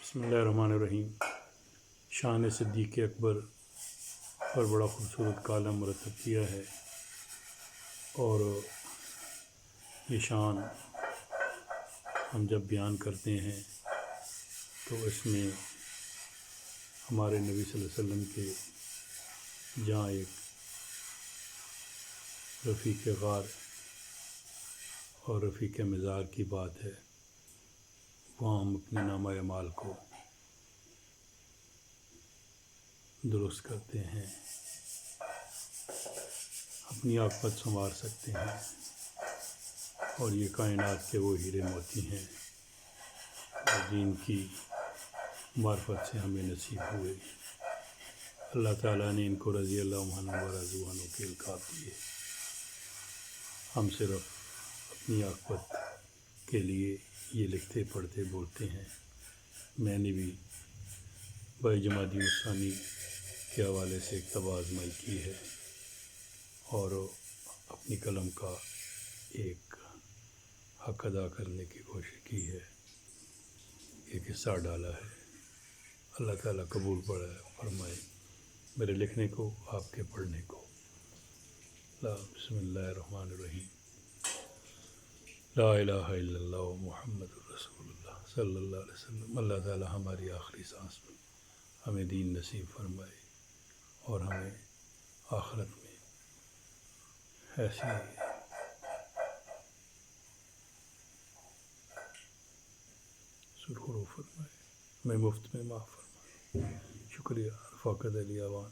بسم اللہ الرحمن الرحیم۔ شان صدیق اکبر پر بڑا خوبصورت کالم مرتب کیا ہے، اور یہ شان ہم جب بیان کرتے ہیں تو اس میں ہمارے نبی صلی اللہ علیہ وسلم کے جہاں ایک رفیق غار اور رفیق مزار کی بات ہے، وہاں ہم اپنے نامہ اعمال کو درست کرتے ہیں، اپنی عاقبت سنوار سکتے ہیں، اور یہ کائنات کے وہ ہیرے موتی ہیں جن کی معرفت سے ہمیں نصیب ہوئے۔ اللہ تعالیٰ نے ان کو رضی اللہ عنہ و رضوا عنہ کے القاب دیے۔ ہم صرف اپنی عاقبت کے لیے یہ لکھتے پڑھتے بولتے ہیں۔ میں نے بھی بھائی جمادی الثانی کے حوالے سے ایک طبع آزمائی کی ہے اور اپنی قلم کا ایک حق ادا کرنے کی کوشش کی ہے، ایک حصہ ڈالا ہے۔ اللہ تعالیٰ قبول فرمائے میرے لکھنے کو، آپ کے پڑھنے کو۔ بسم اللہ الرحمن الرحیم۔ لا الہ الا اللہ محمد رسول اللہ صلی اللہ علیہ وسلم۔ اللہ تعالیٰ ہماری آخری سانس میں ہمیں دین نصیب فرمائے اور ہمیں آخرت میں ایسی سرخرو فرمائے، میں مفت میں معاف فرمائے۔ شکریہ۔ رفاقت اعوان۔